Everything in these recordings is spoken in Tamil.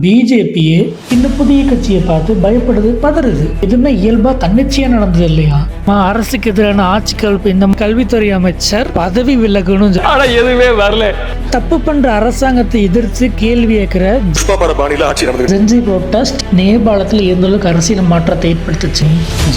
பிஜேபியே இந்த புதிய கட்சியை பார்த்து பயப்படுது, பதறுது. எதுவுமே இயல்பா தன்னிச்சையா நடந்தது இல்லையா? அரசுக்கு எதிரான ஆட்சி கல்வி இந்த கல்வித்துறை அமைச்சர் பதவி விலகணும், எதுவுமே வரல. தப்பு பண்ற அரசாங்கத்தை எதிர்த்து கேள்வி கேட்கிற ஜென்சி புரோட்டஸ்ட் நேபாளத்தில் எந்த அளவுக்கு அரசியல் மாற்றத்தை ஏற்படுத்துச்சு.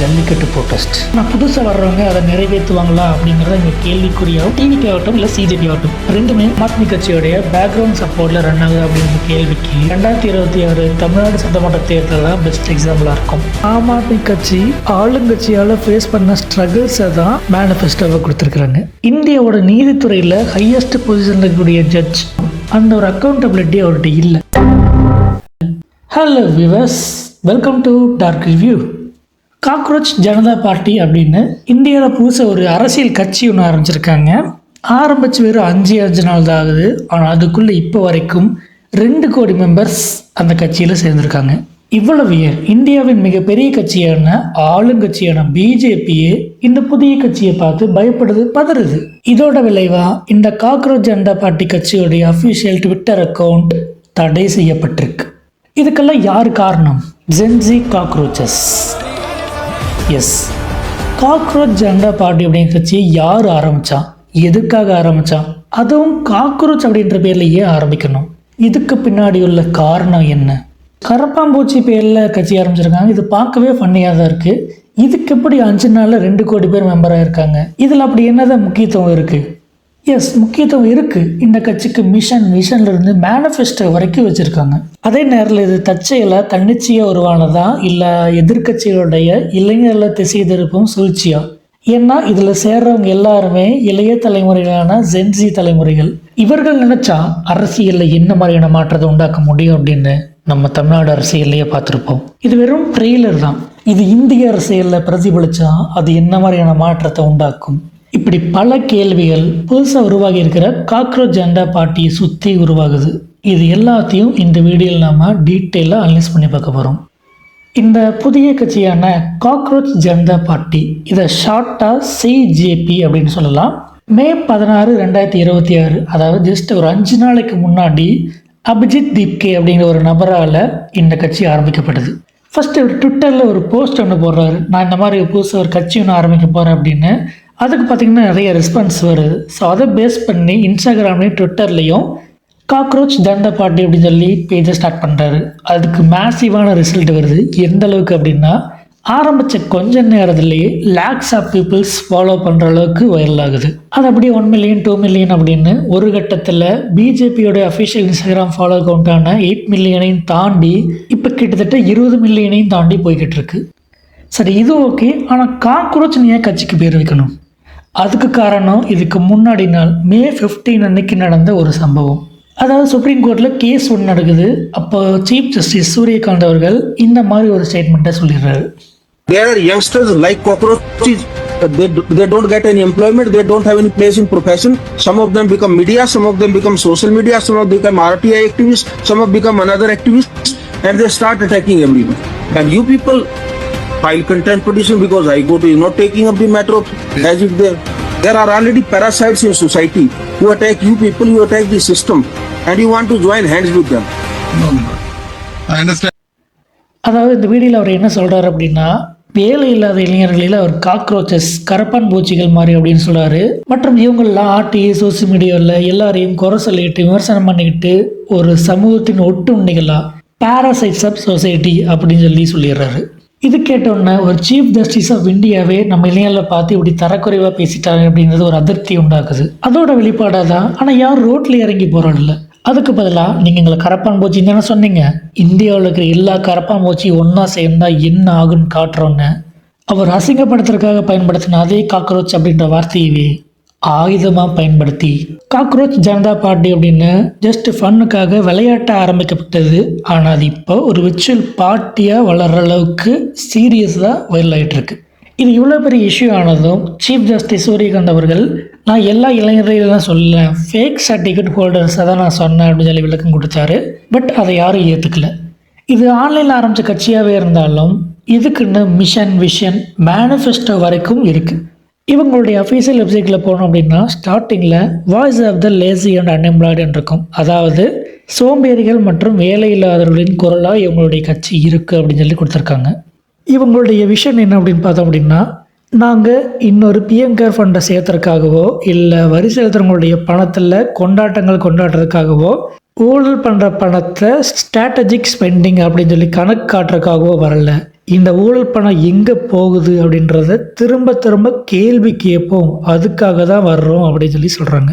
ஜல்லிக்கட்டு புரோட்டஸ்ட் புதுசா வர்றவங்க அதை நிறைவேற்றுவாங்களா அப்படிங்கறத இங்க கேள்விக்குறியாகும். டிவிக்கு ஆகட்டும் இல்ல சிஜேபி ஆகட்டும், ரெண்டுமே ஆத்மி கட்சியோடைய பேக்ரவுண்ட் சப்போர்ட்ல ரன் ஆகுது அப்படிங்கிற கேள்விக்கு 2026 தமிழ்நாடு சட்டமன்ற தேர்தல் தான் பெஸ்ட் எக்ஸாம்பிளா இருக்கும். ஆம் ஆத்மி கட்சி ஆளுங்கட்சியால ஃபேஸ் பண்ண ஸ்ட்ரகிள்ஸை தான் மேனிஃபெஸ்டோவை கொடுத்துருக்காங்க. இந்தியாவோட நீதித்துறையில ஹையஸ்ட் பொசிஷன்ல இருக்கக்கூடிய ஜட்ஜ் அந்த ஒரு அக்கௌண்டபிலிட்டி அவர்கிட்ட இல்லை. Hello viewers, welcome to dark review. Cockroach Janata party அப்படின்னு இந்தியாவில் புதுசாக ஒரு அரசியல் கட்சி ஒன்று ஆரம்பிச்சிருக்காங்க. ஆரம்பிச்சு வெறும் 5 நாள் தான் ஆகுது. ஆனால் அதுக்குள்ளே இப்போ வரைக்கும் 2 கோடி மெம்பர்ஸ் அந்த கட்சியில் சேர்ந்துருக்காங்க. இவ்வளவு இந்தியாவின் மிகப்பெரிய கட்சியான ஆளுங்கட்சியான பிஜேபியே இந்த புதிய கட்சியை பார்த்து பயப்படுது, பதறுது. இதோட விளைவா இந்த காக்ரோச் ஜனதா பார்ட்டி கட்சியோடைய அஃபிஷியல் ட்விட்டர் அக்கௌண்ட் தடை செய்யப்பட்டிருக்கு. இதுக்கெல்லாம் யார் காரணம்? Gen Z cockroaches. Yes, cockroach Janata party அப்படிங்கிற கட்சியை யார் ஆரம்பித்தான், எதுக்காக ஆரம்பித்தான், அதுவும் காக்ரோச் அப்படின்ற பேரில் ஏன் ஆரம்பிக்கணும், இதுக்கு பின்னாடி உள்ள காரணம் என்ன? கரப்பாம்பூச்சி பேரில் கட்சி ஆரம்பிச்சிருக்காங்க. இது பார்க்கவே ஃபன்னியாக தான் இருக்குது. இதுக்கு எப்படி 5 நாளில் 2 கோடி பேர் மெம்பராக இருக்காங்க? இதில் அப்படி என்னதான் முக்கியத்துவம் இருக்குது? எஸ், முக்கியத்துவம் இருக்குது. இந்த கட்சிக்கு மிஷன்லேருந்து மேனிஃபெஸ்டோ வரைக்கும் வச்சுருக்காங்க. அதே நேரத்தில் இது தற்செயலாக தன்னிச்சையாக உருவானதா இல்லை எதிர்கட்சிகளுடைய இளைஞர்களை திசை திருப்பும் சூழ்ச்சியா? ஏன்னா இதில் சேர்றவங்க எல்லாருமே இளைய தலைமுறைகளான ஜென்சி தலைமுறைகள். இவர்கள் நினைச்சா அரசியலில் என்ன மாதிரியான மாற்றத்தை உண்டாக்க முடியும் அப்படின்னு நம்ம தமிழ்நாடு அரசியல்லையே பார்த்துருப்போம். இது வெறும் ட்ரெய்லர் தான். இது இந்திய அரசியலில் பிரதிபலிச்சா அது என்ன மாதிரியான மாற்றத்தை உண்டாக்கும்? இப்படி பல கேள்விகள் புதுசாக உருவாகி இருக்கிற காக்ரோச் ஜனதா பார்ட்டியை சுற்றி உருவாகுது. இது எல்லாத்தையும் இந்த வீடியோவில் நாம் டீட்டெயிலாக அனலைஸ் பண்ணி பார்க்க போகிறோம். இந்த புதிய கட்சியான காக்ரோச் ஜனதா பார்ட்டி, இதை ஷார்ட்டாக சிஜேபி அப்படின்னு சொல்லலாம். மே 16, 2026, அதாவது ஜஸ்ட் ஒரு 5 நாளைக்கு முன்னாடி அபிஜித் தீப்கே அப்படிங்கிற ஒரு நபரால் இந்த கட்சி ஆரம்பிக்கப்பட்டது. ஃபஸ்ட்டு ஒரு ட்விட்டரில் ஒரு போஸ்ட் ஒன்று போடுறாரு, நான் இந்த மாதிரி புதுசாக ஒரு கட்சி ஒன்று ஆரம்பிக்க போகிறேன் அப்படின்னு. அதுக்கு பார்த்திங்கன்னா நிறைய ரெஸ்பான்ஸ் வருது. ஸோ அதை பேஸ் பண்ணி இன்ஸ்டாகிராம்லேயும் ட்விட்டர்லேயும் காக்ரோச் ஜனதா பார்ட்டி அப்படின்னு சொல்லி பேஜை ஸ்டார்ட் பண்ணுறாரு. அதுக்கு மேசிவான ரிசல்ட் வருது. எந்த அளவுக்கு அப்படின்னா, ஆரம்பித்த கொஞ்ச நேரத்துலேயே லேக்ஸ் ஆஃப் பீப்புள்ஸ் ஃபாலோ பண்ணுற அளவுக்கு வைரல் ஆகுது. அது அப்படியே 1 மில்லியன் 2 மில்லியன் அப்படின்னு ஒரு கட்டத்தில் பிஜேபியோட அஃபிஷியல் இன்ஸ்டாகிராம் ஃபாலோ அக்கௌண்ட்டான 8 மில்லியனையும் தாண்டி இப்போ கிட்டத்தட்ட 20 மில்லியனையும் தாண்டி போய்கிட்டு இருக்கு. சரி, இது ஓகே. ஆனால் காக்ரோச் ஏன் கட்சிக்கு பேர் வைக்கணும்? அதுக்கு காரணம் இதுக்கு முன்னாடி நாள் மே 15 அன்னைக்கு நடந்த ஒரு சம்பவம். அதாவது சுப்ரீம் கோர்ட்டில் கேஸ் ஒன்று நடக்குது. அப்போ சீஃப் ஜஸ்டிஸ் சூரியகாந்த் அவர்கள் இந்த மாதிரி ஒரு ஸ்டேட்மெண்ட்டை சொல்லிடுறாரு. There are youngsters like cockroaches. They don't get any employment. They don't have any place in profession. Some of them become media. Some of them become social media. Some of them become RTI activists. Some have become another activists, and they start attacking everyone. And you people file contempt petition because I go to taking up the matter of as if there are already parasites in society who attack you people. You attack the system, and you want to join hands with them. No, I understand. அதாவது இந்த வீடியோவில் அவர் என்ன சொல்கிறார் அப்படின்னா, வேலை இல்லாத இளைஞர்களில் அவர் காக்ரோச்சஸ், கரப்பான் பூச்சிகள் மாதிரி அப்படின்னு சொல்கிறாரு. மற்றும் இவங்களெலாம் ஆட்டி சோசியல் மீடியாவில் எல்லாரையும் குறை சொல்லிக்கிட்டு விமர்சனம் பண்ணிக்கிட்டு ஒரு சமூகத்தின் ஒட்டுண்ணிகளாக பேராசைட்ஸ் ஆஃப் சொசைட்டி அப்படின்னு சொல்லிடுறாரு. இது கேட்டோன்னே ஒரு சீஃப் ஜஸ்டிஸ் ஆஃப் இந்தியாவே நம்ம இளைஞர்களை பார்த்து இப்படி தரக்குறைவாக பேசிட்டாங்க அப்படிங்கிறது ஒரு அதிருப்தி உண்டாக்குது. அதோட வெளிப்பாடாக தான். ஆனால் யாரும் ரோட்டில் இறங்கி போகிறதில்ல. அதுக்கு பதிலாக நீங்கள் எங்களை கரப்பான் பூச்சி தானே சொன்னீங்க, இந்தியாவில் இருக்கிற எல்லா கரப்பான் பூச்சி ஒன்றா சேர்ந்தால் என்ன ஆகுன்னு காட்டுறோன்னு அவர் அசிங்கப்படுத்துறதுக்காக பயன்படுத்தின அதே காக்ரோச் அப்படின்ற வார்த்தையவே ஆயுதமாக பயன்படுத்தி காக்ரோச் ஜனதா பார்ட்டி அப்படின்னு ஜஸ்ட் ஃபன்னுக்காக விளையாட்ட ஆரம்பிக்கப்பட்டது. ஆனால் அது இப்போ ஒரு விர்ச்சுவல் பார்ட்டியாக வளர்கிற அளவுக்கு சீரியஸாக வைரல் ஆகிட்டுருக்கு. இது இவ்வளோ பெரிய இஷ்யூ ஆனதும் சீஃப் ஜஸ்டிஸ் சூரியகாந்த் அவர்கள், நான் எல்லா இளைஞர்களையும் தான் சொல்லலை, ஃபேக் சர்டிஃபிகேட் ஹோல்டர்ஸை தான் நான் சொன்னேன் அப்படின்னு சொல்லி விளக்கம் கொடுத்தாரு. பட் அதை யாரும் ஏற்றுக்கல. இது ஆன்லைனில் ஆரம்பித்த கட்சியாகவே இருந்தாலும் இதுக்குன்னு மிஷன், விஷன், மேனிஃபெஸ்டோ வரைக்கும் இருக்குது. இவங்களுடைய அஃபீஷியல் வெப்சைட்டில் போனோம் அப்படின்னா ஸ்டார்டிங்கில் voice of the lazy and அன்எம்ப்ளாய்டுன்னு இருக்கும். அதாவது சோம்பேறிகள் மற்றும் வேலை இல்லாதவர்களின் குரலாக இவங்களுடைய கட்சி இருக்குது அப்படின்னு சொல்லி கொடுத்துருக்காங்க. இவங்களுடைய விஷன் என்ன அப்படின்னு பார்த்தோம் அப்படின்னா, நாங்கள் இன்னொரு பிஎம் கேர் ஃபண்டை சேர்த்துறதுக்காகவோ இல்லை வரி செலுத்துறவங்களுடைய பணத்தில் கொண்டாட்டங்கள் கொண்டாடுறதுக்காகவோ ஊழல் பண்ணுற பணத்தை ஸ்ட்ராட்டஜிக் ஸ்பெண்டிங் அப்படின்னு சொல்லி கணக்கு காட்டுறதுக்காகவோ வரல. இந்த ஊழல் பணம் எங்கே போகுது அப்படின்றத திரும்ப திரும்ப கேள்வி கேட்போம், அதுக்காக தான் வர்றோம் அப்படின்னு சொல்லி சொல்கிறாங்க.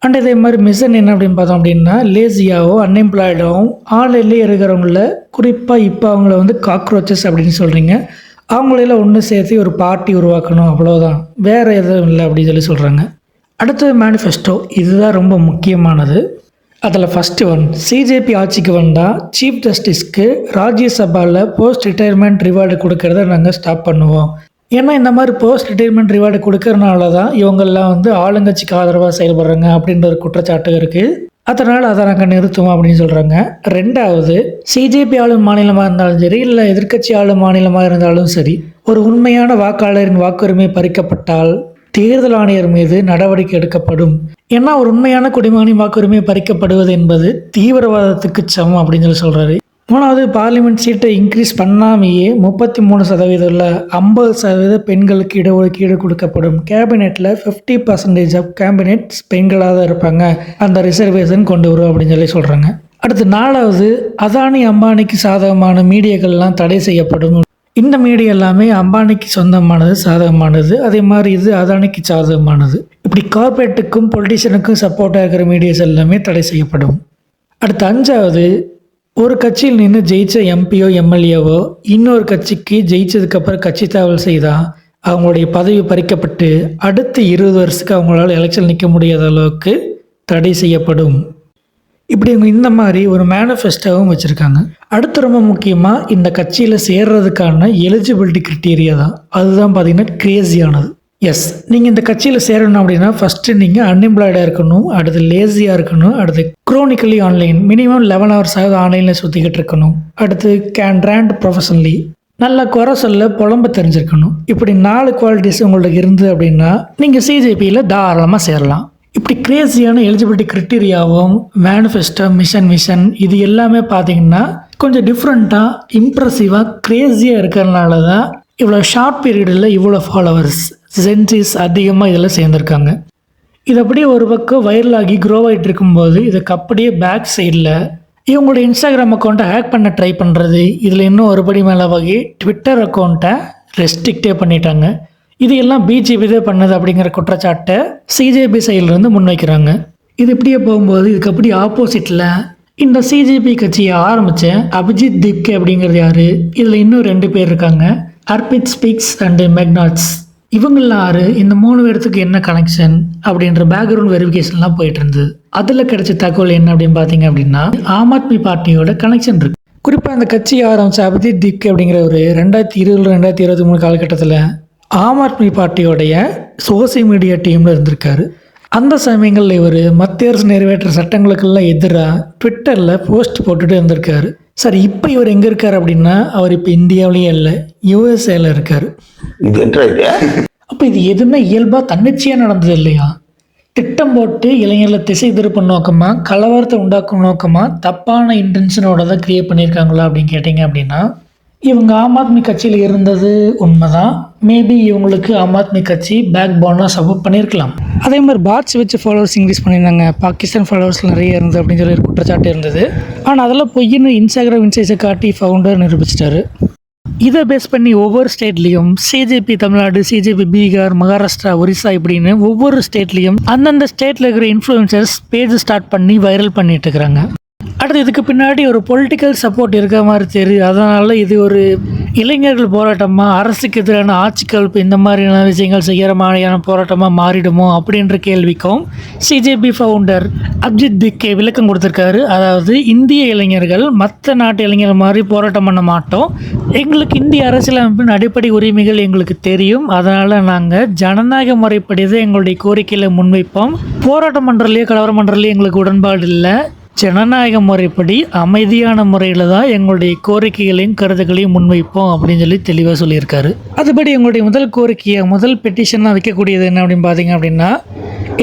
அண்ட் இதே மாதிரி மிஷன் என்ன அப்படின்னு பார்த்தோம் அப்படின்னா, லேசியாவோ அன்எம்ப்ளாய்டாகவும் ஆன்லைன்லேயே இருக்கிறவங்கள குறிப்பாக இப்போ அவங்கள வந்து காக்ரோச்சஸ் அப்படின்னு சொல்கிறீங்க, அவங்களெல்லாம் ஒன்று சேர்த்து ஒரு பார்ட்டி உருவாக்கணும், அவ்வளோதான், வேறு எதுவும் இல்லை அப்படின்னு சொல்லி சொல்கிறாங்க. அடுத்தது மேனிஃபெஸ்டோ, இதுதான் ரொம்ப முக்கியமானது. அதில் ஃபஸ்ட்டு ஒன், சிஜேபி ஆட்சிக்கு வந்தால் சீஃப் ஜஸ்டிஸ்க்கு ராஜ்யசபாவில் போஸ்ட் ரிட்டையர்மெண்ட் ரிவார்டு கொடுக்கறத நாங்கள் ஸ்டாப் பண்ணுவோம். ஏன்னா இந்த மாதிரி போஸ்ட் ரிட்டையர்மெண்ட் ரிவார்டு கொடுக்கறனால தான் இவங்கெல்லாம் வந்து ஆளுங்கட்சிக்கு ஆதரவாக செயல்படுறாங்க அப்படின்ற ஒரு குற்றச்சாட்டு இருக்குது. அதனால் அதை நாங்கள் நிறுத்துவோம் அப்படின்னு சொல்கிறாங்க. ரெண்டாவது, சிஜேபி ஆளும் மாநிலமாக இருந்தாலும் சரி இல்லை எதிர்க்கட்சி ஆளும் மாநிலமாக இருந்தாலும் சரி, ஒரு உண்மையான வாக்காளரின் வாக்குரிமை பறிக்கப்பட்டால் தேர்தல் ஆணையர் மீது நடவடிக்கை எடுக்கப்படும். ஏன்னா ஒரு உண்மையான குடிமகனி வாக்குரிமை பறிக்கப்படுவது என்பது தீவிரவாதத்துக்கு சமம் அப்படின்னு சொல்லி சொல்கிறாரு. மூணாவது, பார்லிமெண்ட் சீட்டை இன்க்ரீஸ் பண்ணாமையே 33% இல்லை 50% பெண்களுக்கு இடஒதுக்கீடு கொடுக்கப்படும். கேபினெட்டில் 50% ஆஃப் கேபினெட்ஸ் பெண்களாக தான் இருப்பாங்க, அந்த ரிசர்வேஷன் கொண்டு வரும் அப்படின்னு சொல்லி சொல்கிறாங்க. அடுத்து நாலாவது, அதானி அம்பானிக்கு சாதகமான மீடியாக்கள்லாம் தடை செய்யப்படும். இந்த மீடியா எல்லாமே அம்பானிக்கு சொந்தமானது, சாதகமானது, அதே மாதிரி இது அதானிக்கு சாதகமானது. இப்படி கார்பரேட்டுக்கும் பொலிட்டிஷியனுக்கும் சப்போர்ட்டாக இருக்கிற மீடியாஸ் எல்லாமே தடை செய்யப்படும். அடுத்து அஞ்சாவது, ஒரு கட்சியில் நின்று ஜெயிச்ச எம்பியோ எம்எல்ஏவோ இன்னொரு கட்சிக்கு ஜெயிச்சதுக்கப்புறம் கட்சி தாவல் செய்தால் அவங்களுடைய பதவி பறிக்கப்பட்டு அடுத்த 20 வருஷத்துக்கு அவங்களால எலெக்ஷன் நிற்க முடியாத அளவுக்கு தடை செய்யப்படும். இப்படி அவங்க இந்த மாதிரி ஒரு மேனிஃபெஸ்டோவும் வச்சுருக்காங்க. அடுத்து ரொம்ப முக்கியமாக இந்த கட்சியில் சேர்றதுக்கான எலிஜிபிலிட்டி க்ரைட்டீரியா தான். அதுதான் பார்த்திங்கன்னா கிரேசியானது. எஸ், நீங்கள் இந்த கட்சியில் சேரணும் அப்படின்னா ஃபஸ்ட்டு நீங்கள் அன்எம்ப்ளாய்டாக இருக்கணும், அடுத்து லேசியாக இருக்கணும், அடுத்து க்ரோனிக்கலி ஆன்லைன் மினிமம் 11 hours ஆன்லைனில் சுற்றிக்கிட்டு இருக்கணும், அடுத்து கேன் ரேண்ட் ப்ரொஃபஷனலி நல்லா குறை சொல்ல புலம்ப தெரிஞ்சிருக்கணும். இப்படி 4 குவாலிட்டிஸ் உங்களுக்கு இருந்தது அப்படின்னா நீங்கள் சிஜேபியில் தாராளமாக சேரலாம். இப்படி கிரேசியான எலிஜிபிலிட்டி க்ரைட்டீரியாவும் மேனிஃபெஸ்டோ மிஷன் இது எல்லாமே பார்த்தீங்கன்னா கொஞ்சம் டிஃப்ரெண்ட்டாக இம்ப்ரெசிவாக க்ரேஸியாக இருக்கிறதுனால தான் இவ்வளோ ஷார்ட் பீரியடில் இவ்வளோ ஃபாலோவர்ஸ் ஜென்சிஸ் அதிகமாக இதில் சேர்ந்துருக்காங்க. இது அப்படியே ஒரு பக்கம் வைரலாகி க்ரோ ஆகிட்டு இருக்கும்போது இதுக்கு அப்படியே பேக் சைடில் இவங்களோட இன்ஸ்டாகிராம் அக்கௌண்ட்டை ஹேக் பண்ண ட்ரை பண்ணுறது, இதில் இன்னும் ஒருபடி மேலே வகை ட்விட்டர் அக்கௌண்ட்டை ரெஸ்ட்ரிக்டே பண்ணிட்டாங்க. இது எல்லாம் பிஜேபி தான் பண்ணது அப்படிங்கிற குற்றச்சாட்டை சிஜேபி சைட்லேருந்து முன்வைக்கிறாங்க. இது இப்படியே போகும்போது இதுக்கு அப்படி ஆப்போசிட்டில் இந்த சிஜேபி கட்சியை ஆரம்பித்த அபிஜித் தீப்கே அப்படிங்கிறது யார், இதில் இன்னும் 2 பேர் இருக்காங்க, அர்பித் ஸ்பீக்ஸ் அண்டு மெக்னாட்ஸ். இவங்களாம் யார், இந்த 3 பேர்த்துக்கு என்ன கனெக்ஷன் அப்படின்ற பேக்ரவுண்ட் வெரிஃபிகேஷன்லாம் போயிட்டு இருந்தது. அதில் கிடைச்ச தகவல் என்ன அப்படின்னு பார்த்தீங்க அப்படின்னா, ஆம் ஆத்மி பார்ட்டியோட கனெக்ஷன் இருக்குது. குறிப்பாக அந்த கட்சி ஆரம்பித்த அபிஜித் தீப்கே அப்படிங்கிற ஒரு 2020-2023 காலகட்டத்தில் ஆம் ஆத்மி பார்ட்டியோடைய சோசியல் மீடியா டீமில் இருந்திருக்காரு. அந்த சமயங்களில் இவர் மத்திய அரசு நிறைவேற்ற சட்டங்களுக்கெல்லாம் எதிராக ட்விட்டரில் போஸ்ட் போட்டுட்டு இருந்திருக்காரு. சார், இப்போ இவர் எங்கே இருக்கார் அப்படின்னா, அவர் இப்போ இந்தியாவிலேயே இல்லை, யூஎஸ்ஏல இருக்கார். அப்போ இது எதுவுமே இயல்பாக தன்னிச்சையாக நடந்தது இல்லையா? திட்டம் போட்டு இளைஞர்களை திசை திருப்பும் நோக்கமாக, கலவரத்தை உண்டாக்கும் நோக்கமாக, தப்பான இன்டென்ஷனோட தான் கிரியேட் பண்ணியிருக்காங்களா அப்படின்னு கேட்டிங்க அப்படின்னா, இவங்க ஆம் ஆத்மி கட்சியில் இருந்தது உண்மைதான். மேபி இவங்களுக்கு ஆம் ஆத்மி கட்சி பேக் போனாக சப்போர்ட் பண்ணியிருக்கலாம். அதே மாதிரி பாட்ஸ் வச்சு ஃபாலோவர்ஸ் இன்க்ரீஸ் பண்ணியிருந்தாங்க, பாகிஸ்தான் ஃபாலோவர்ஸ் நிறைய இருந்தது அப்படின்னு சொல்லி ஒரு குற்றச்சாட்டு இருந்தது. ஆனால் அதெல்லாம் பொய்ன்னு இன்ஸ்டாகிராம் இன்சைட்ஸை காட்டி ஃபவுண்டர் நிரூபிச்சிட்டாரு. இதை பேஸ் பண்ணி ஒவ்வொரு ஸ்டேட்லேயும் சிஜேபி தமிழ்நாடு, சிஜேபி பீகார், மகாராஷ்டிரா, ஒரிசா இப்படின்னு ஒவ்வொரு ஸ்டேட்லேயும் அந்தந்த ஸ்டேட்டில் இருக்கிற இன்ஃப்ளூயன்சர்ஸ் பேஜ் ஸ்டார்ட் பண்ணி வைரல் பண்ணிட்டு இருக்கிறாங்க. அடுத்து இதுக்கு பின்னாடி ஒரு பொலிட்டிக்கல் சப்போர்ட் இருக்க மாதிரி தெரியுது. அதனால் இது ஒரு இளைஞர்கள் போராட்டமாக, அரசுக்கு எதிரான ஆட்சி கல்ப்பு இந்த மாதிரியான விஷயங்கள் செய்கிற மாதிரியான போராட்டமாக மாறிடுமோ அப்படின்ற கேள்விக்கும் சிஜேபி ஃபவுண்டர் அபிஜித் தீப்கே விளக்கம் கொடுத்துருக்காரு. அதாவது இந்திய இளைஞர்கள் மற்ற நாட்டு இளைஞர்கள் மாதிரி போராட்டம் பண்ண மாட்டோம், எங்களுக்கு இந்திய அரசியலமைப்பின் அடிப்படை உரிமைகள் எங்களுக்கு தெரியும், அதனால் நாங்கள் ஜனநாயக முறைப்படி தான் எங்களுடைய கோரிக்கையில் முன்வைப்போம், போராட்டம் பண்ணுறதுலையோ கலவரம் பண்ணுறதுலையோ எங்களுக்கு உடன்பாடு இல்லை, ஜனநாயக முறைப்படி அமைதியான முறையில் தான் எங்களுடைய கோரிக்கைகளையும் கருத்துக்களையும் முன்வைப்போம் அப்படின்னு சொல்லி தெளிவாக சொல்லியிருக்காரு. அதுபடி எங்களுடைய முதல் கோரிக்கையை முதல் பெட்டிஷனாக வைக்கக்கூடியது என்ன அப்படின்னு பார்த்தீங்க அப்படின்னா,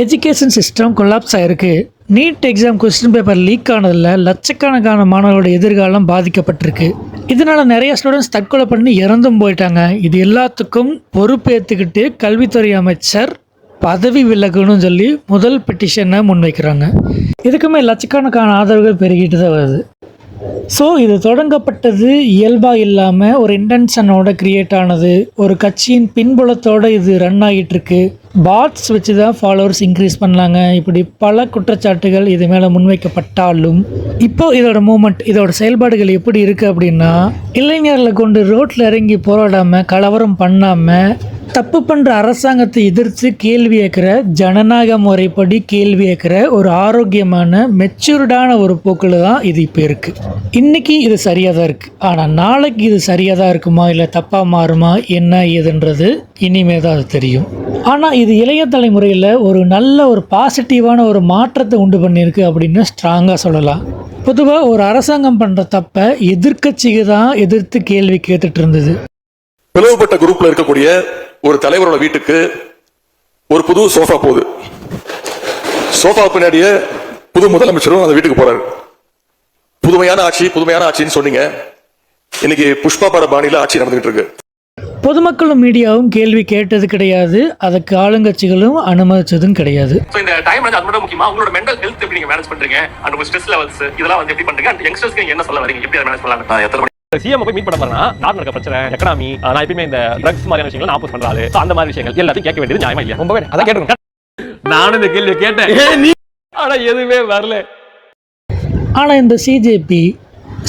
எஜுகேஷன் சிஸ்டம் கொலாப்ஸ் ஆகிருக்கு. NEET exam question paper leak ஆனதில் லட்சக்கணக்கான மாணவர்களோட எதிர்காலம் பாதிக்கப்பட்டிருக்கு. இதனால் நிறைய ஸ்டூடெண்ட்ஸ் தற்கொலை பண்ணி இறந்தும் போயிட்டாங்க. இது எல்லாத்துக்கும் பொறுப்பேற்றுக்கிட்டு கல்வித்துறை அமைச்சர் பதவி விலகணும்னு சொல்லி முதல் பெட்டிஷனை முன்வைக்கிறாங்க. இதுக்குமே லட்சக்கணக்கான ஆதரவுகள் பெருகிட்டு தான் வருது. ஸோ இது தொடங்கப்பட்டது இயல்பாக இல்லாமல் ஒரு இன்டென்ஷனோட கிரியேட் ஆனது. ஒரு கட்சியின் பின்புலத்தோடு இது ரன் ஆகிட்டுருக்கு. பாட்ஸ் வச்சு தான் ஃபாலோவர்ஸ் இன்க்ரீஸ் பண்ணலாங்க. இப்படி பல குற்றச்சாட்டுகள் இது மேலே முன்வைக்கப்பட்டாலும் இப்போது இதோட மூமெண்ட், இதோட செயல்பாடுகள் எப்படி இருக்குது அப்படின்னா, இளைஞர்களை கொண்டு ரோட்டில் இறங்கி போராடாமல் கலவரம் பண்ணாமல் தப்பு பண்ணுற அரசாங்கத்தை எதிர்த்து கேள்வி கேட்குற, ஜனநாயக முறைப்படி கேள்வி கேட்குற ஒரு ஆரோக்கியமான மெச்சூர்டான ஒரு போக்கில் தான் இது இப்போ இருக்குது. இன்றைக்கி இது சரியாக தான் இருக்குது. ஆனால் நாளைக்கு இது சரியாக தான் இருக்குமா இல்லை தப்பாக மாறுமா என்ன ஏதுன்றது இனிமே தான் அது தெரியும். ஆனால் இது இளைய தலைமுறையில் ஒரு நல்ல ஒரு பாசிட்டிவான ஒரு மாற்றத்தை உண்டு பண்ணியிருக்கு அப்படின்னு ஸ்ட்ராங்காக சொல்லலாம். பொதுவாக ஒரு அரசாங்கம் பண்ணுற தப்பை எதிர்க்கட்சிக்கு தான் எதிர்த்து கேள்வி கேட்டுட்டு இருந்தது. பிளவுபட்ட குரூப்ல இருக்கக்கூடிய ஒரு தலைவரோட வீட்டுக்கு ஒரு புது சோஃபா போகுது. சோஃபா பின்னாடியே புது முதலமைச்சரும் அந்த வீட்டுக்கு போறாரு. புதுமையான ஆட்சின்னு சொன்னீங்க. இன்னைக்கு புஷ்பா பட பாணியில ஆட்சி நடந்துகிட்டு இருக்கு. பொதுமக்களும் மீடியாவும் கேள்வி கேட்டது கிடையாது, அதுக்கு ஆளுங்கட்சிகளும் அனுமதிச்சதும் கிடையாது. இந்த டைம் அது மட்டும் முக்கியமா உங்களோட மெண்டல் ஹெல்த் எப்படி நீங்க மேனேஜ் பண்றீங்க, அண்ட் உங்க ஸ்ட்ரெஸ் லெவல்ஸ் இதெல்லாம் வந்து எப்படி பண்றீங்க, அண்ட் யங்ஸ்டர்ஸ்க்கு நீங்க என்ன சொல்ல வரீங்க, எப்படி மேனேஜ் பண்ணலாம்? எத்தனை சிஎம் போய் மீட் பண்ண போறேன்னா நாட்டு நடக்க பிரச்சனை, எக்கனாமி, நான் எப்பயுமே இந்த ட்ரக்ஸ் மாதிரியான விஷயங்கள் நான் ஆப்போஸ் பண்றாரு. அந்த மாதிரி விஷயங்கள் எல்லாத்தையும் கேட்க வேண்டியது நியாயமா இல்லையா? ரொம்பவே அதான் கேட்டுருங்க. நானும் இந்த கேள்வி கேட்டேன், ஆனா எதுவுமே வரல. ஆனால் இந்த சிஜேபி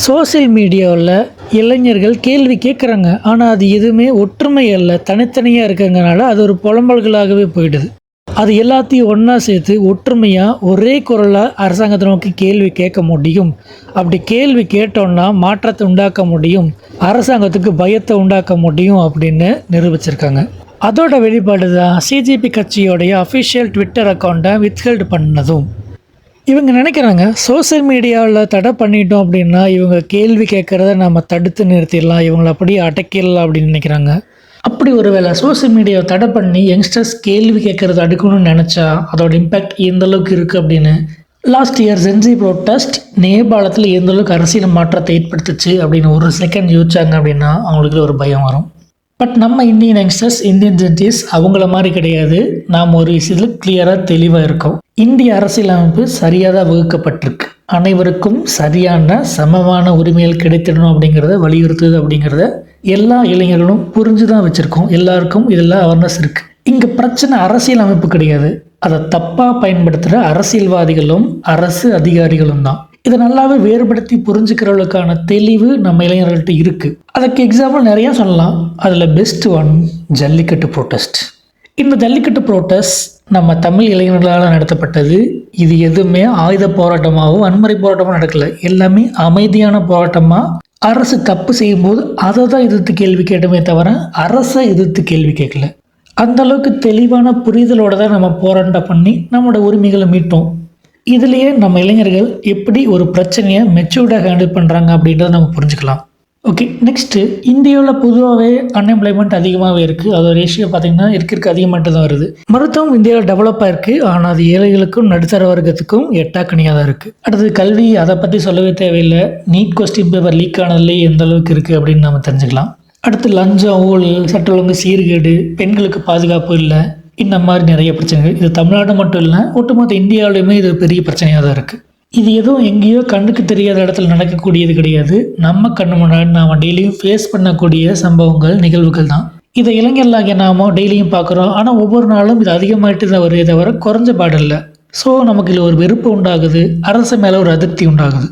சோசியல் மீடியாவில் இளைஞர்கள் கேள்வி கேட்குறாங்க. ஆனால் அது எதுவுமே ஒற்றுமை அல்ல, தனித்தனியாக இருக்கிறதுனால அது ஒரு புலம்பல்களாகவே போயிடுது. அது எல்லாத்தையும் ஒன்றா சேர்த்து ஒற்றுமையாக ஒரே குரலாக அரசாங்கத்தை நோக்கி கேள்வி கேட்க முடியும். அப்படி கேள்வி கேட்டோன்னா மாற்றத்தை உண்டாக்க முடியும், அரசாங்கத்துக்கு பயத்தை உண்டாக்க முடியும் அப்படின்னு நிரூபிச்சிருக்காங்க. அதோட வெளிப்பாடு தான் சிஜேபி கட்சியோடைய அஃபிஷியல் ட்விட்டர் அக்கௌண்ட்டை வித்ஹெல்ட் பண்ணதும். இவங்க நினைக்கிறாங்க சோசியல் மீடியாவில் தடை பண்ணிட்டோம் அப்படின்னா இவங்க கேள்வி கேட்குறத நம்ம தடுத்து நிறுத்திடலாம், இவங்களை அப்படியே அடக்கிடலாம் அப்படின்னு நினைக்கிறாங்க. அப்படி ஒரு வேளை சோசியல் மீடியாவை தடை பண்ணி யங்ஸ்டர்ஸ் கேள்வி கேட்குறது அடுக்கணும்னு நினச்சா அதோட இம்பேக்ட் எந்த அளவுக்கு இருக்குது அப்படின்னு லாஸ்ட் இயர் ஜென்சி ப்ரோட்டஸ்ட் நேபாளத்தில் எந்த அளவுக்கு அரசியல் மாற்றத்தை ஏற்படுத்துச்சு அப்படின்னு ஒரு செகண்ட் யோசிச்சாங்க அப்படின்னா அவங்களுக்கு ஒரு பயம் வரும். பட் நம்ம இந்தியன் யங்ஸ்டர்ஸ், இந்தியன் ஜென்டிஸ் அவங்கள மாதிரி கிடையாது. நாம் ஒரு விஷயத்தில் கிளியராக தெளிவாக இருக்கோம். இந்திய அரசியலமைப்பு சரியாக தான் வகுக்கப்பட்டிருக்கு. அனைவருக்கும் சரியான சமமான உரிமைகள் கிடைத்திடணும் அப்படிங்கிறத வலியுறுத்துது. அப்படிங்கிறத எல்லா இளைஞர்களும் புரிஞ்சு தான் வச்சுருக்கோம். எல்லாருக்கும் இதெல்லாம் அவேர்னஸ் இருக்குது. இங்கே பிரச்சனை அரசியல் அமைப்பு கிடையாது, அதை தப்பாக பயன்படுத்துகிற அரசியல்வாதிகளும் அரசு அதிகாரிகளும் தான். இதை நல்லாவே வேறுபடுத்தி புரிஞ்சுக்கிறவங்களுக்கான தெளிவு நம்ம இளைஞர்கள்ட்ட இருக்குது. அதுக்கு எக்ஸாம்பிள் நிறையா சொல்லலாம். அதில் பெஸ்ட் ஒன் ஜல்லிக்கட்டு ப்ரோட்டஸ்ட். இந்த ஜல்லிக்கட்டு ப்ரோட்டஸ்ட் நம்ம தமிழ் இளைஞர்களால் நடத்தப்பட்டது. இது எதுவுமே ஆயுத போராட்டமாகவும் வன்முறை போராட்டமாக நடக்கலை. எல்லாமே அமைதியான போராட்டமாக அரசு தப்பு செய்யும்போது அதை தான் எதிர்த்து கேள்வி கேட்டோமே தவிர அரசை எதிர்த்து கேள்வி கேட்கல. அந்தளவுக்கு தெளிவான புரிதலோடு தான் நம்ம போராட்டம் பண்ணி நம்மளோட உரிமைகளை மீட்டோம். இதுலேயே நம்ம இளைஞர்கள் எப்படி ஒரு பிரச்சனையை மெச்சூர்டாக ஹேண்டில் பண்ணுறாங்க அப்படின்றத நம்ம புரிஞ்சுக்கலாம். ஓகே, நெக்ஸ்ட்டு இந்தியாவில் பொதுவாகவே அன்எம்ப்ளாய்மெண்ட் அதிகமாகவே இருக்குது. அது ஒரு ரேஷியோ பார்த்திங்கன்னா இருக்க அதிகமாகிட்டு தான் வருது. மருத்துவம் இந்தியாவில் டெவலப்பாக இருக்குது, ஆனால் அது ஏழைகளுக்கும் நடுத்தர வர்க்கத்துக்கும் எட்டாக்கணியாக தான் இருக்குது. அடுத்தது கல்வி, அதை பற்றி சொல்லவே தேவையில்லை. நீட் கொஸ்டின் பேப்பர் லீக் ஆனதுலேயே எந்த அளவுக்கு இருக்குது அப்படின்னு நம்ம தெரிஞ்சுக்கலாம். அடுத்து லஞ்சம், ஊழல், சட்ட ஒழுங்கு சீர்கேடு, பெண்களுக்கு பாதுகாப்பு இல்லை, இந்த மாதிரி நிறைய பிரச்சனைகள். இது தமிழ்நாடு மட்டும் இல்லை, ஒட்டுமொத்த இந்தியாவிலையுமே இது பெரிய பிரச்சனையாக தான் இருக்குது. இது எதுவும் எங்கேயோ கண்ணுக்கு தெரியாத இடத்துல நடக்கக்கூடியது கிடையாது. நம்ம கண்ணு முன்னாடி நாம் டெய்லியும் ஃபேஸ் பண்ணக்கூடிய சம்பவங்கள், நிகழ்வுகள் தான். இதை இளைஞர்களாகிய நாம டெய்லியும் பார்க்குறோம். ஆனால் ஒவ்வொரு நாளும் இது அதிகமாகிட்டு தான் வருதே தவிர குறைஞ்ச பாடில்லை. ஸோ நமக்கு இதில் ஒரு வெறுப்பு உண்டாகுது, அரசு மேலே ஒரு அதிருப்தி உண்டாகுது.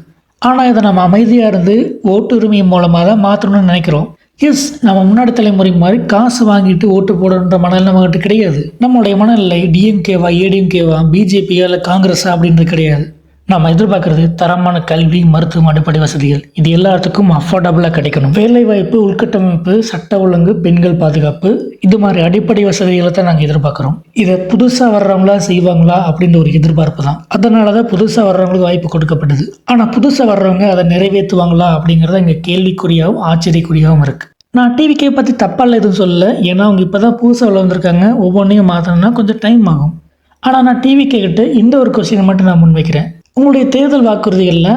ஆனால் இதை நம்ம அமைதியாக இருந்து ஓட்டு உரிமை மூலமாக தான் மாற்றணும்னு நினைக்கிறோம். எஸ், நம்ம முன்னாடி தலைமுறை மாதிரி காசு வாங்கிட்டு ஓட்டு போடுன்ற மனநிலை நம்மகிட்ட கிடையாது. நம்மளுடைய மனநிலை டிஎம்கேவா, ஏடிஎம்கேவா, பிஜேபியா இல்லை காங்கிரஸா அப்படின்றது கிடையாது. நம்ம எதிர்பார்க்கறது தரமான கல்வி, மருத்துவம், அடிப்படை வசதிகள் இது எல்லாத்துக்கும் அஃபோர்டபுளாக கிடைக்கணும். வேலைவாய்ப்பு, உள்கட்டமைப்பு, சட்ட ஒழுங்கு, பெண்கள் பாதுகாப்பு இது மாதிரி அடிப்படை வசதிகளை தான் நாங்கள் எதிர்பார்க்குறோம். இதை புதுசாக வர்றவங்களா செய்வாங்களா அப்படின்ற ஒரு எதிர்பார்ப்பு தான். அதனால தான் புதுசாக வர்றவங்களுக்கு வாய்ப்பு கொடுக்கப்படுது. ஆனால் புதுசாக வர்றவங்க அதை நிறைவேற்றுவாங்களா அப்படிங்கிறத இங்கே கேள்விக்குறியாகவும் ஆச்சரியக்குறியாகவும் இருக்குது. நான் டிவிக்கே பற்றி தப்பால எதுவும் சொல்லலை, ஏன்னா அவங்க இப்போ தான் புதுசாக உள்ள வந்திருக்காங்க. ஒவ்வொன்றையும் மாற்றணும்னா கொஞ்சம் டைம் ஆகும். ஆனால் நான் டிவிக்கே கிட்ட இந்த ஒரு கொஸ்டினை மட்டும் நான் முன்வைக்கிறேன். உங்களுடைய தேர்தல் வாக்குறுதிகளில்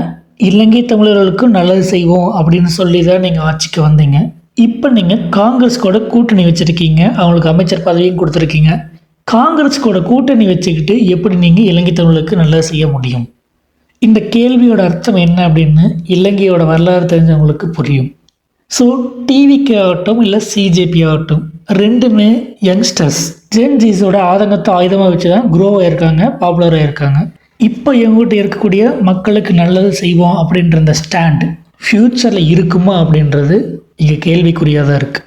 இலங்கை தமிழர்களுக்கு நல்லது செய்வோம் அப்படின்னு சொல்லி தான் நீங்கள் ஆட்சிக்கு வந்தீங்க. இப்போ நீங்கள் காங்கிரஸ் கூட கூட்டணி வச்சுருக்கீங்க, அவங்களுக்கு அமைச்சர் பதவியும் கொடுத்துருக்கீங்க. காங்கிரஸ் கூட கூட்டணி வச்சுக்கிட்டு எப்படி நீங்கள் இலங்கை தமிழர்களுக்கு நல்லது செய்ய முடியும்? இந்த கேள்வியோட அர்த்தம் என்ன அப்படின்னு இலங்கையோட வரலாறு தெரிஞ்சவங்களுக்கு புரியும். ஸோ டிவிக்கு ஆகட்டும் இல்லை சிஜேபி ஆகட்டும், ரெண்டுமே யங்ஸ்டர்ஸ் ஜென்ஜிஸோட ஆதங்கத்தை ஆயுதமாக வச்சு தான் க்ரோ ஆகியிருக்காங்க, பாப்புலராக இருக்காங்க. இப்போ எங்ககிட்ட இருக்கக்கூடிய மக்களுக்கு நல்லது செய்வோம் அப்படின்ற இந்த ஸ்டாண்ட் ஃப்யூச்சரில் இருக்குமா அப்படின்றது இங்கே கேள்விக்குறியாக தான் இருக்குது.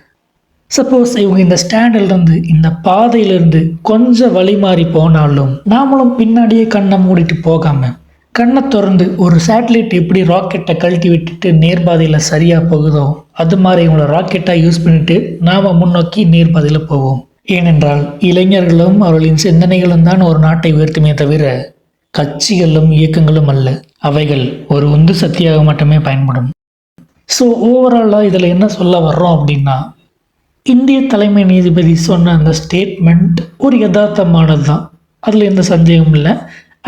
சப்போஸ் இவங்க இந்த ஸ்டாண்டிலிருந்து, இந்த பாதையிலிருந்து கொஞ்சம் வழி மாறி போனாலும் நாமளும் பின்னாடியே கண்ணை மூடிட்டு போகாமல் கண்ணை திறந்து ஒரு சேட்டலைட் எப்படி ராக்கெட்டை கழட்டி விட்டுட்டு நேர்பாதையில் சரியாக போகுதோ அது மாதிரி இவங்கள ராக்கெட்டாக யூஸ் பண்ணிட்டு நாம் முன்னோக்கி நேர்பாதையில் போவோம். ஏனென்றால் இளைஞர்களும் அவர்களின் சிந்தனைகளும் தான் ஒரு நாட்டை உயர்த்துமே தவிர கட்சிகளும் இயக்கங்களும் அல்ல. அவைகள் ஒரு உந்து சக்தியாக மட்டுமே பயன்படும். ஸோ ஓவராலாக இதில் என்ன சொல்ல வர்றோம் அப்படின்னா, இந்திய தலைமை நீதிபதி சொன்ன அந்த ஸ்டேட்மெண்ட் ஒரு யதார்த்தமானது தான், அதில் எந்த சந்தேகமும் இல்லை.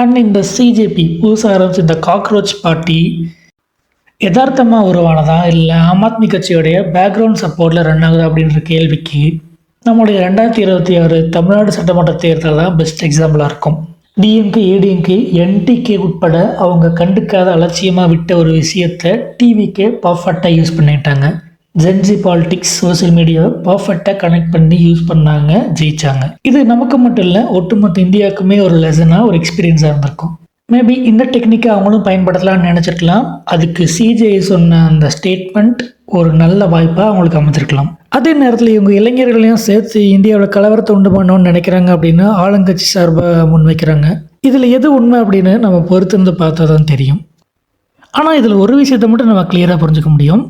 அண்ட் இந்த சிஜேபி புதுசாக ஆரம்பிச்சு இந்த காக்ரோச் பார்ட்டி யதார்த்தமாக உருவானதா இல்லை ஆம் ஆத்மி கட்சியோடைய பேக்ரவுண்ட் சப்போர்ட்டில் ரன் ஆகுது அப்படின்ற கேள்விக்கு நம்முடைய 2026 தமிழ்நாடு சட்டமன்ற தேர்தல் தான் பெஸ்ட் எக்ஸாம்பிளாக இருக்கும். டிஎம்கே, ஏடிஎம்கே, என்டிகே உட்பட அவங்க கண்டுக்காத அலட்சியமாக விட்ட ஒரு விஷயத்தை டிவிக்கே பர்ஃபெக்டாக யூஸ் பண்ணிட்டாங்க. ஜென்ஜி பாலிடிக்ஸ், சோசியல் மீடியாவை பர்ஃபெக்டாக கனெக்ட் பண்ணி யூஸ் பண்ணாங்க, ஜெயிச்சாங்க. இது நமக்கு மட்டும் இல்லை, ஒட்டுமொத்த இந்தியாவுக்குமே ஒரு லெசனாக, ஒரு எக்ஸ்பீரியன்ஸாக இருந்திருக்கும். மேபி இந்த டெக்னிக்கை அவங்களும் பயன்படுத்தலாம்னு நினச்சிருக்கலாம். அதுக்கு சிஜேஐ சொன்ன அந்த ஸ்டேட்மெண்ட் ஒரு நல்ல வாய்ப்பாக அவங்களுக்கு அமைச்சிருக்கலாம். அதே நேரத்தில் இவங்க இளைஞர்களையும் சேர்த்து இந்தியாவில் கலவரத்தை உண்டு பண்ணணும்னு நினைக்கிறாங்க அப்படின்னு ஆளுங்கட்சி சார்பாக முன்வைக்கிறாங்க. இதில் எது உண்மை அப்படின்னு நம்ம பொறுத்திருந்து பார்த்தா தான் தெரியும். ஆனால் இதில் ஒரு விஷயத்தை மட்டும் நம்ம கிளியராக புரிஞ்சுக்க முடியும்.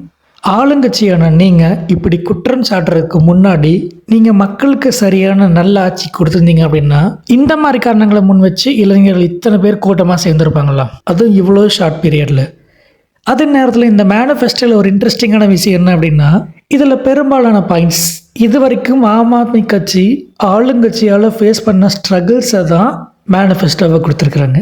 ஆளுங்கட்சியான நீங்கள் இப்படி குற்றம் சாட்டுறதுக்கு முன்னாடி நீங்கள் மக்களுக்கு சரியான நல்ல ஆட்சி கொடுத்துருந்தீங்க அப்படின்னா இந்த மாதிரி காரணங்களை முன் வச்சு இளைஞர்கள் இத்தனை பேர் கூட்டமாக சேர்ந்துருப்பாங்களா, அதுவும் இவ்வளோ ஷார்ட் பீரியடில். அதே நேரத்தில் இந்த மேனிஃபெஸ்டோவில் ஒரு இன்ட்ரெஸ்டிங்கான விஷயம் என்ன அப்படின்னா, இதில் பெரும்பாலான பாயிண்ட்ஸ் இது வரைக்கும் ஆம் ஆத்மி கட்சி ஆளுங்கட்சியால் ஃபேஸ் பண்ண ஸ்ட்ரகிள்ஸை தான் மேனிஃபெஸ்டோவை கொடுத்துருக்குறாங்க.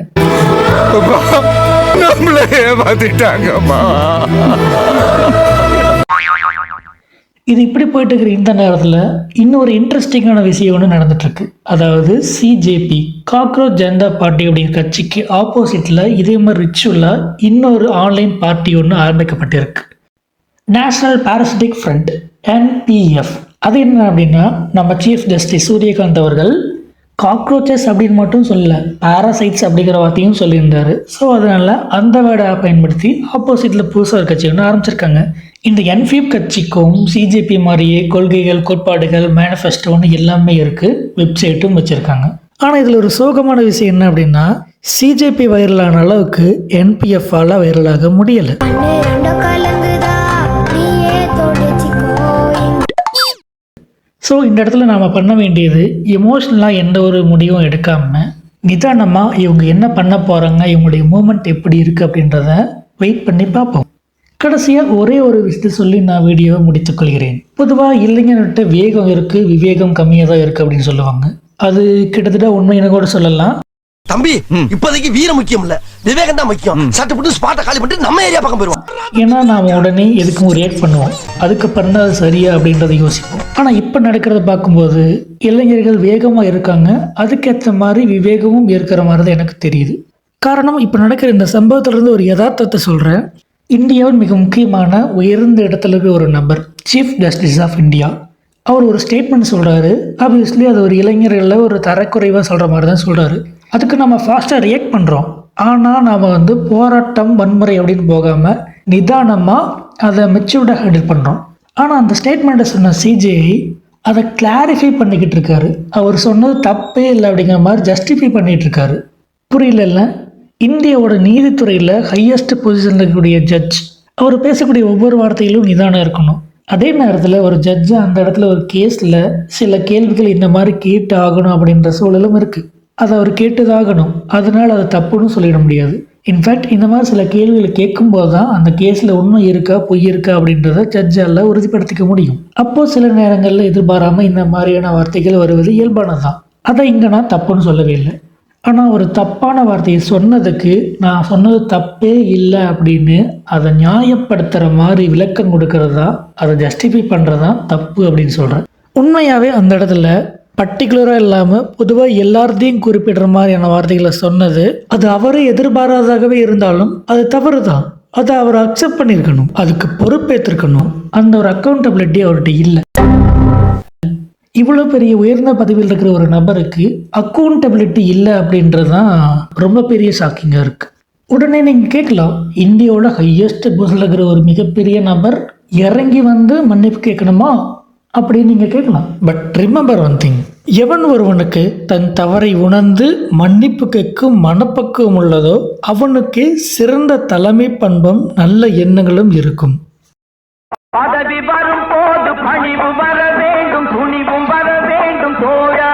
இது இப்படி போயிட்டு இருக்கிற இந்த நேரத்தில் இன்னொரு இன்ட்ரெஸ்டிங்கான விஷயம் ஒன்று நடந்துட்டுருக்கு. அதாவது சிஜேபி, காக்ரோச் ஜனதா பார்ட்டி அப்படிங்கிற கட்சிக்கு ஆப்போசிட்டில் இதே மாதிரி ரிச்சுவலாக இன்னொரு ஆன்லைன் பார்ட்டி ஒன்று ஆரம்பிக்கப்பட்டிருக்கு. National parasitic front, NPF. அது என்ன அப்படின்னா, நம்ம சீஃப் ஜஸ்டிஸ் சூரியகாந்த் அவர்கள் காக்ரோச்சஸ் அப்படின்னு மட்டும் சொல்லல, பாராசைட்ஸ் அப்படிங்கிற வார்த்தையும் சொல்லியிருந்தாரு. ஸோ அதனால் அந்த வேர்டை பயன்படுத்தி ஆப்போசிட்டில் புதுசாக ஒரு கட்சி ஒன்று ஆரம்பிச்சிருக்காங்க. இந்த NPF கட்சிக்கும் சிஜேபி மாதிரியே கொள்கைகள், கோட்பாடுகள், மேனிஃபெஸ்டோன்னு எல்லாமே இருக்குது, வெப்சைட்டும் வச்சுருக்காங்க. ஆனால் இதில் ஒரு சோகமான விஷயம் என்ன அப்படின்னா, சிஜேபி வைரலான அளவுக்கு NPF-ஆல் வைரலாக முடியலை. ஸோ இந்த இடத்துல நாம் பண்ண வேண்டியது, எமோஷ்னலாக எந்த ஒரு முடிவும் எடுக்காமல் நிதானமாக இவங்க என்ன பண்ண போகிறாங்க, இவங்களுடைய மூமெண்ட் எப்படி இருக்குது அப்படின்றத வெயிட் பண்ணி பார்ப்போம். கடைசியாக ஒரே ஒரு விஷயத்தை சொல்லி நான் வீடியோவை முடித்துக்கொள்கிறேன். பொதுவாக இளைஞர்கிட்ட வேகம் இருக்குது, விவேகம் கம்மியாக தான் இருக்குது அப்படின்னு சொல்லுவாங்க. அது கிட்டத்தட்ட உண்மைன்னு கூட சொல்லலாம். தம்பி, இப்போதைக்கு வீரம் முக்கியம் இல்ல, விவேகம் தான் முக்கியம். சட்டை போட்டு ஸ்பாட்டை காலி பண்ணிட்டு நம்ம ஏரியா பக்கம் போயிடுவோம். ஏன்னா நாம் உடனே எதுக்கும் ரியாக்ட் பண்ணுவோம், அதுக்கப்புறம் தான் அது சரியா அப்படின்றத யோசிப்போம். ஆனால் இப்போ நடக்கிறத பார்க்கும்போது இளைஞர்கள் வேகமாக இருக்காங்க, அதுக்கேற்ற மாதிரி விவேகமும் இருக்கிற மாதிரி தான் எனக்கு தெரியுது. காரணம், இப்போ நடக்கிற இந்த சம்பவத்திலிருந்து ஒரு யதார்த்தத்தை சொல்கிறேன். இந்தியாவின் மிக முக்கியமான உயர்ந்த இடத்துல இருக்கிற ஒரு நபர், சீஃப் ஜஸ்டிஸ் ஆஃப் இந்தியா, அவர் ஒரு ஸ்டேட்மெண்ட் சொல்கிறாரு. ஆப்வியஸ்லி அது ஒரு இளைஞர்களில் ஒரு தரக்குறைவாக சொல்கிற மாதிரி தான் சொல்கிறாரு. அதுக்கு நம்ம ஃபாஸ்ட்டாக ரியாக்ட் பண்ணுறோம். ஆனால் நாம் போராட்டம், வன்முறை அப்படின்னு போகாமல் நிதானமாக அதை மெச்சூர்டாக ஹேண்டில் பண்ணுறோம். ஆனால் அந்த ஸ்டேட்மெண்ட்டை சொன்ன சிஜேஐ அதை கிளாரிஃபை பண்ணிக்கிட்டு இருக்காரு. அவர் சொன்னது தப்பே இல்லை அப்படிங்கிற மாதிரி ஜஸ்டிஃபை பண்ணிகிட்டு இருக்காரு. புரியல? இந்தியாவோட நீதித்துறையில் ஹையஸ்ட் பொசிஷனில் இருக்கக்கூடிய ஜட்ஜ். அவர் பேசக்கூடிய ஒவ்வொரு வார்த்தையிலும் நிதானம் இருக்கணும். அதே நேரத்தில் ஒரு ஜட்ஜு அந்த இடத்துல ஒரு கேஸில் சில கேள்விகள் இந்த மாதிரி கேட்டு ஆகணும் அப்படின்ற சூழலும் இருக்குது. அதை அவர் கேட்டுதாகணும். அதனால் அது தப்புன்னு சொல்லிட முடியாது. இன்ஃபேக்ட் இந்த மாதிரி சில கேள்விகளை கேட்கும்போது தான் அந்த கேஸில் உண்மை இருக்கா பொய் இருக்கா அப்படின்றத ஜட்ஜால் உறுதிப்படுத்திக்க முடியும். அப்போது சில நேரங்களில் எதிர்பாராமல் இந்த மாதிரியான வார்த்தைகள் வருவது இயல்பானது தான். அதை இங்கே நான் தப்புன்னு சொல்லவே இல்லை. ஆனால் ஒரு தப்பான வார்த்தையை சொன்னதுக்கு நான் சொன்னது தப்பே இல்லை அப்படின்னு அதை நியாயப்படுத்துகிற மாதிரி விளக்கம் கொடுக்கறது தான், அதை ஜஸ்டிஃபை பண்ணுறது தான் தப்பு அப்படின்னு சொல்கிறேன். உண்மையாகவே அந்த இடத்துல பர்டிகுலராக இல்லாமல் பொதுவாக எல்லாத்தையும் குறிப்பிடுற மாதிரியான வார்த்தைகளை சொன்னது, அது அவரே எதிர்பாராதாகவே இருந்தாலும் அது தவறு தான். அதை அவர் அக்செப்ட் பண்ணியிருக்கணும், அதுக்கு பொறுப்பேற்றிருக்கணும். அந்த ஒரு அக்கௌண்டபிலிட்டி அவர்கிட்ட இல்லை. இவ்வளோ பெரிய உயர்ந்த பதவியில் இருக்கிற ஒரு நபருக்கு அக்கௌண்டபிலிட்டி இல்லை அப்படின்றது தான் ரொம்ப பெரிய ஷாக்கிங்காக இருக்குது. உடனே நீங்கள் கேட்கலாம், இந்தியாவோட ஹையஸ்ட் பொசிஷனில் இருக்கிற ஒரு மிகப்பெரிய நபர் இறங்கி வந்து மன்னிப்பு கேட்கணுமா அப்படின்னு நீங்கள் கேட்கலாம். பட் ரிமெம்பர் ஒன் திங், எவன் ஒருவனுக்கு தன் தவறை உணர்ந்து மன்னிப்பு கேட்கும் மனப்பக்குவம் உள்ளதோ அவனுக்கு சிறந்த தலைமை பண்பும் நல்ல எண்ணங்களும் இருக்கும். பதவி வரும் போது பணிவு வர வேண்டும், துணிவும் வர வேண்டும் தோழா.